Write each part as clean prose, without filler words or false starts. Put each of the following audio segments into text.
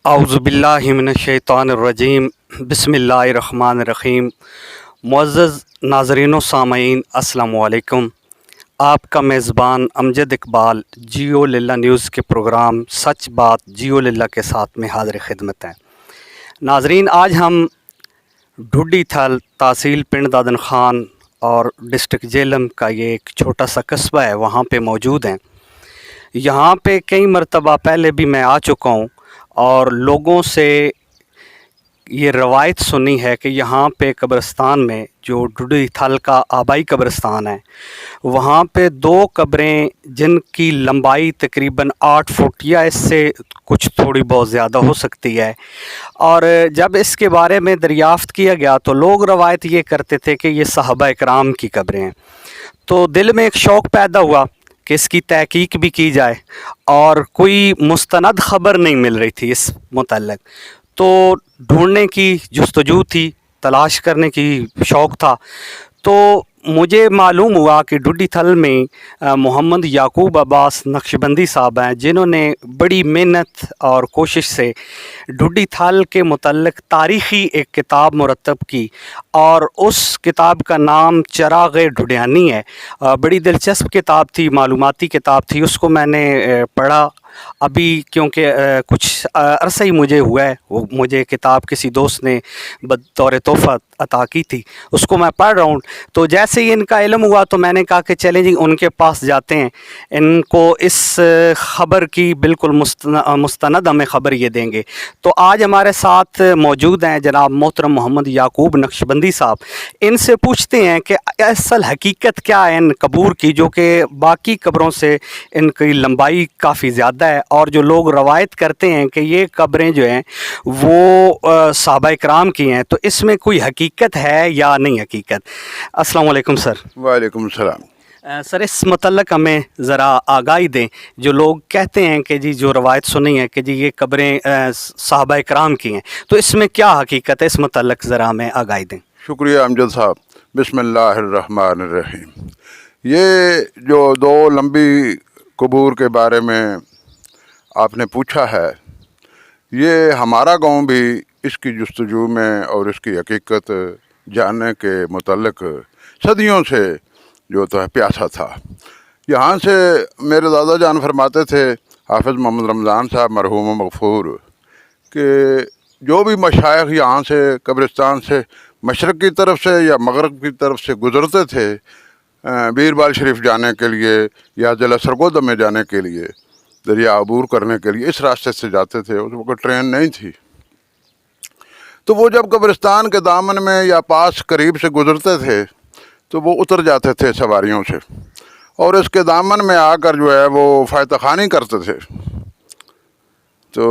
اعوذ باللہ من الشیطان الرجیم بسم اللہ الرحمن الرحیم۔ معزز ناظرین و سامعین، السلام علیکم۔ آپ کا میزبان امجد اقبال جیو للہ نیوز کے پروگرام سچ بات جیو للہ کے ساتھ میں حاضر خدمت ہیں۔ ناظرین، آج ہم ڈھڈی تھل تحصیل پنڈ دادن خان اور ڈسٹرکٹ جہلم کا یہ ایک چھوٹا سا قصبہ ہے، وہاں پہ موجود ہیں۔ یہاں پہ کئی مرتبہ پہلے بھی میں آ چکا ہوں اور لوگوں سے یہ روایت سنی ہے کہ یہاں پہ قبرستان میں جو ڈڈی تھل کا آبائی قبرستان ہے، وہاں پہ دو قبریں جن کی لمبائی تقریباً 8 فٹ یا اس سے کچھ تھوڑی بہت زیادہ ہو سکتی ہے، اور جب اس کے بارے میں دریافت کیا گیا تو لوگ روایت یہ کرتے تھے کہ یہ صحابہ اکرام کی قبریں ہیں۔ تو دل میں ایک شوق پیدا ہوا کہ اس کی تحقیق بھی کی جائے، اور کوئی مستند خبر نہیں مل رہی تھی اس متعلق، تو ڈھونڈنے کی جستجو تھی، تلاش کرنے کی شوق تھا۔ تو مجھے معلوم ہوا کہ ڈڈی تھل میں محمد یعقوب عباس نقشبندی صاحب ہیں، جنہوں نے بڑی محنت اور کوشش سے ڈڈی تھل کے متعلق تاریخی ایک کتاب مرتب کی، اور اس کتاب کا نام چراغ ڈھڈیانی ہے۔ بڑی دلچسپ کتاب تھی، معلوماتی کتاب تھی، اس کو میں نے پڑھا ابھی، کیونکہ کچھ عرصہ ہی مجھے ہوا ہے، وہ مجھے کتاب کسی دوست نے بطور تحفہ عطا کی تھی، اس کو میں پڑھ رہا ہوں۔ تو جیسے ہی ان کا علم ہوا تو میں نے کہا کہ چلیں جی ان کے پاس جاتے ہیں، ان کو اس خبر کی بالکل مستند ہمیں خبر یہ دیں گے۔ تو آج ہمارے ساتھ موجود ہیں جناب محترم محمد یعقوب نقشبندی صاحب۔ ان سے پوچھتے ہیں کہ اصل حقیقت کیا ہے ان قبور کی، جو کہ باقی قبروں سے ان کی لمبائی کافی زیادہ ہے، اور جو لوگ روایت کرتے ہیں کہ یہ قبریں جو ہیں وہ صحابہ کرام کی ہیں، تو اس میں کوئی حقیقت ہے یا نہیں حقیقت؟ السلام علیکم سر۔ وعلیکم السلام۔ سر، اس متعلق ہمیں ذرا آگاہی دیں۔ جو لوگ کہتے ہیں کہ جی جو روایت سنی ہے کہ جی یہ قبریں صحابہ کرام کی ہیں، تو اس میں کیا حقیقت ہے، اس متعلق ذرا ہمیں آگاہی دیں۔ شکریہ امجد صاحب۔ بسم اللہ الرحمن الرحیم۔ یہ جو دو لمبی قبور کے بارے میں آپ نے پوچھا ہے، یہ ہمارا گاؤں بھی اس کی جستجو میں اور اس کی حقیقت جاننے کے متعلق صدیوں سے جو تو ہے پیاسا تھا۔ یہاں سے میرے دادا جان فرماتے تھے، حافظ محمد رمضان صاحب مرحوم و مغفور، کہ جو بھی مشائخ یہاں سے قبرستان سے مشرق کی طرف سے یا مغرب کی طرف سے گزرتے تھے بیربال شریف جانے کے لیے یا ضلع سرگودا میں جانے کے لیے، دریا عبور کرنے کے لیے اس راستے سے جاتے تھے۔ اس وقت ٹرین نہیں تھی، تو وہ جب قبرستان کے دامن میں یا پاس قریب سے گزرتے تھے تو وہ اتر جاتے تھے سواریوں سے، اور اس کے دامن میں آ کر جو ہے وہ فائتہ خوانی کرتے تھے۔ تو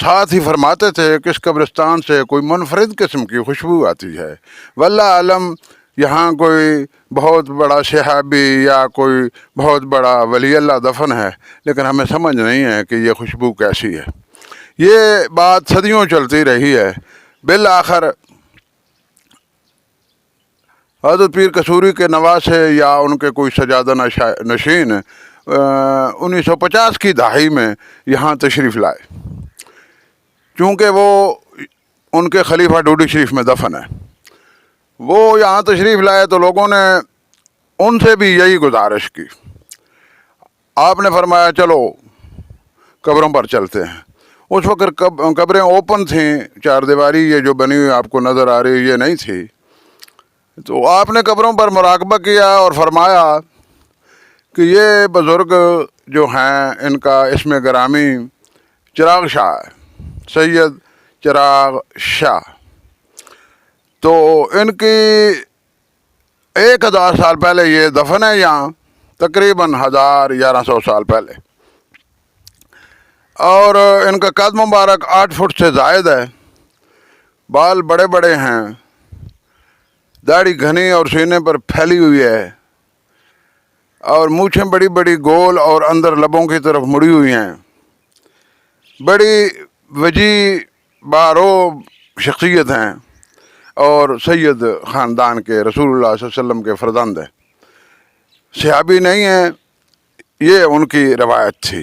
ساتھ ہی فرماتے تھے کہ اس قبرستان سے کوئی منفرد قسم کی خوشبو آتی ہے، واللہ عالم یہاں کوئی بہت بڑا صحابی یا کوئی بہت بڑا ولی اللہ دفن ہے، لیکن ہمیں سمجھ نہیں ہے کہ یہ خوشبو کیسی ہے۔ یہ بات صدیوں چلتی رہی ہے۔ بالآخر حضرت پیر کسوری کے نواسے یا ان کے کوئی سجادہ نشین 1950 کی دہائی میں یہاں تشریف لائے، چونکہ وہ ان کے خلیفہ ڈوڈی شریف میں دفن ہے۔ وہ یہاں تشریف لائے تو لوگوں نے ان سے بھی یہی گزارش کی۔ آپ نے فرمایا چلو قبروں پر چلتے ہیں۔ اس وقت قبریں اوپن تھیں، چار دیواری یہ جو بنی ہوئی آپ کو نظر آ رہی یہ نہیں تھی۔ تو آپ نے قبروں پر مراقبہ کیا اور فرمایا کہ یہ بزرگ جو ہیں ان کا اسم گرامی چراغ شاہ ہے، سید چراغ شاہ۔ تو ان کی 1000 سال پہلے یہ دفن ہے یہاں، تقریباً 1100 سال پہلے، اور ان کا قد مبارک 8 فٹ سے زائد ہے، بال بڑے بڑے ہیں، داڑھی گھنی اور سینے پر پھیلی ہوئی ہے، اور مونچھیں بڑی بڑی گول اور اندر لبوں کی طرف مڑی ہوئی ہیں۔ بڑی وجی باروب شخصیت ہیں، اور سید خاندان کے رسول اللہ صلی اللہ علیہ وسلم کے فرزند ہیں، صحابی نہیں ہیں، یہ ان کی روایت تھی۔